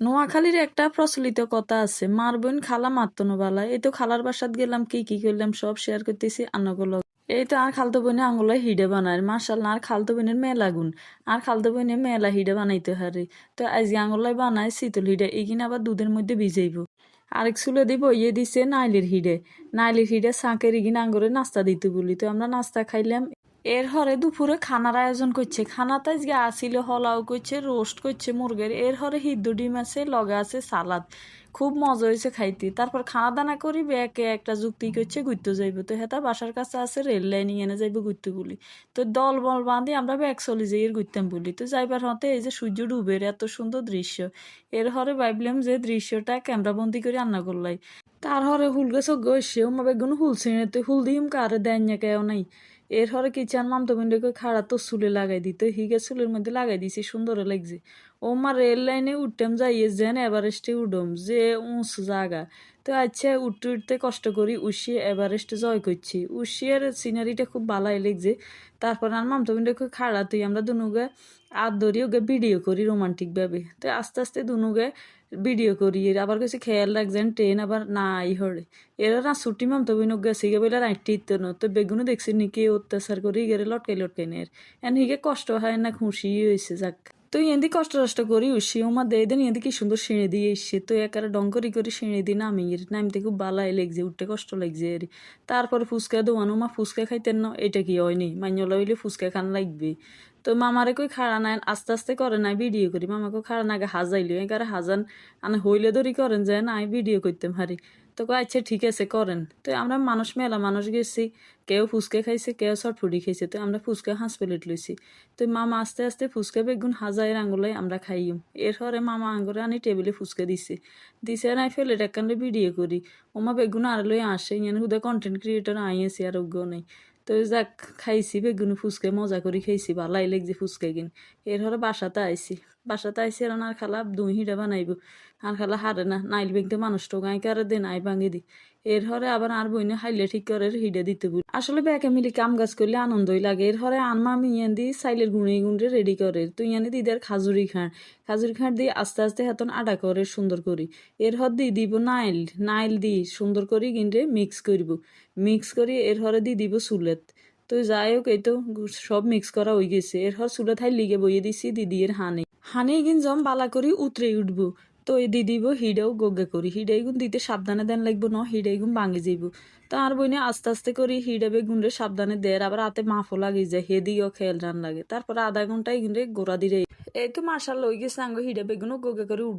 নোয়াখালীর একটা প্রচলিত কথা আছে, মার বোন খালা মারতনো বালা। এই তো খালার বাসাত গেলাম, কি কি করলাম সব শেয়ার করতেছি আন্নগুলো। এই তো আর খালতো বোনে আঙুলে হিডে বানায়, মার্শাল্লাহ। আর খালতো বোনের মেলা গুণ, আর খালতো বোনে মেলা হিডে বানাইতে হারে। তো আজকে আঙুলাই বানায় শীতল হিডে, এগিন আবার দুধের মধ্যে ভিজাইব। আরেক চুলে দিব ইয়ে দিছে নাইলির হিডে। নাইলির হিডে সাঁকের ইগিন আঙ্গুরে নাস্তা দিতে বলি, তো আমরা নাস্তা খাইলাম। এর হরে দুপুরে খানার আয়োজন করছে। খানাতে আজকে আসিল হলাও করছে, রোস্ট করছে মুরগের। এর হরে হিদ্দু ডিম আছে, লগে আছে সালাদ। খুব মজা হয়েছে খাইতে। তারপর খানা দানা করি ব্যাকে একটা যুক্তি করছে ঘুরতে যাইব। তো হেতা বাসার কাছে আছে, রেল লাইনে এনে যাইব ঘুরতে বলি। তো দল বল বাঁধি আমরা ব্যাগ চলে যাই এর ঘুরতাম বলি। তো যাইবার হতে এই যে সূর্য ডুবের এত সুন্দর দৃশ্য, এর হরে ভাবলাম যে দৃশ্যটা ক্যামেরা বন্দি করে রান্না করলাই। তার হরে হুল গেছে গেছে মা বেগুন হুল ছিঁড়ে হুল দিম কারে দেন না কেউ নাই। এর হরে কিচান মামতো বিন্দুকে খাড়া তো চুলে লাগাই দিত, হিগে চুলের মধ্যে লাগাই দিছি, সুন্দর লাগছে। ও মা রেল লাইনে উঠতাম যাইয়ে যেন এভারেস্টে উঠম, যে উঁচু জায়গা। তো আচ্ছা উঠতে উঠতে কষ্ট করি উঠিয়ে এভারেস্টে জয় করছি। উঠিয়ে সিনারিটা খুব ভালোই লাগছে। তারপর আর মামতো বিন্দুকে খাড়া তুই আমরা দুনুগে আর ধরি ওকে ভিডিও করি রোমান্টিক ভাবে। তো আস্তে আস্তে দুনুগে ভিডিও করি। আবার কিছু খেয়াল রাখছেন ট্রেন আবার না আই হরে। এরা না ছুটি মাম তো বিনক গেছে গে বলে রাইটি ইত্য ন। তো বেগুনও দেখছি নাকি অত্যাচার করি গেলে লটকাই লটকাই নের। এন হিগে কষ্ট হয় না, খুশি হয়েছে যাক। তো ইয়েন্দি কষ্ট কষ্ট করি উসি ওমা দেয় দেন ইয়েন্দি কি সুন্দর সিঁড়ি দিয়ে এসছে। তো একারে ডং করি সিঁড়ি দিয়ে নামি নামতে খুব বালাই লাগছে, উঠতে কষ্ট লাগছে এর। তারপরে ফুচকা দোয়ানো মা ফুচকা খাইতেন না, এটা কি হয়নি মাইনলা হইলে ফুচকা খান লাগবে। তো মামারে কই খাড়া নাই, আস্তে আস্তে করে নাই ভিডিও করি। মামাকে খাড়া না আগে হাজাইলি এগারে হাজান আনে হইলে ধরি করেন যায় না, আমি ভিডিও করতাম হারি। তো কয় আচ্ছা ঠিক আছে করেন। তো আমরা মানুষ মেলা মানুষ গেছি, কেউ ফুচকা খাইছে কেউ চটফুটি খাইছে। তো আমরা ফুচকা 5 প্লেট লইছি। তো মামা আস্তে আস্তে ফুচকা বেগুন হাজার আঙ্গুলাই আমরা খাইম। এরপরে মামা আঙ্গুরে আনি টেবিলে ফুচকা দিছে। দিছে নাই ফেলে একান্ডে ভিডিও করি। ওমা বেগুন আর লই আসে ইয়ান হুদা কন্টেন্ট ক্রিয়েটর আইয়েছি আর অজ্ঞ নেই। তো যাক খাইছি বেগুন ফুচকা মজা করে খাইছি, ভালাই লাগছে ফুচকা কিন। এরপরে বাসাতে আইছি। বাসাতে আইসি আর আর খালা দুই হিডা বানাইব। আর খালা হারে না নাইল বেগতে মানুষ টোগাই কারে দে নাই ভাঙি দি। এর হরে আবার আর বইনে হাইলে ঠিক করে হিডে দিতে বুঝি। আসলে ব্যাকে মিলি কাম কাজ করলে আনন্দই লাগে। এর হরে আনমা আমি ইয়ান দি সাইলের গুঁড়ে গুঁড়ে রেডি করে। তুই ইয়ানে দিদের খাজুরি খাঁড়। খাজুরি খাঁড় দিয়ে আস্তে আস্তে হাতন আডা করে সুন্দর করি। এর হর দি দিব নাইল। নাইল দি সুন্দর করি গিন্ডে মিক্স করব। মিক্স করি এর হরে দি দিব চুলেত। তো যাই হোক এই তো সব মিক্স করা হয়ে গেছে। এরপর চুলে থাই লিগে বইয়ে দিছি দিদি এর হানে। হানে গিন জম বালা করি উতরে উঠবো। তো এই দিদিব হিডেও গগে করি। হিডাই গুণ দিতে সাবধানে দেন লাগবো ন, হিডাই গুণ ভাঙে যাইব। তো আর বইনে আস্তে আস্তে করি হিডাবে গুণরে সাবধানে দেয়, আবার হাতে মাফও লাগে যায়, হেদিও খেয়াল রান লাগে। তারপরে আধা ঘন্টায় গুণরে গোড়া দিলে এই তো মার্শাল লই গেছে আঙ্গ হিডাবে গুণও গগে করে উঠ।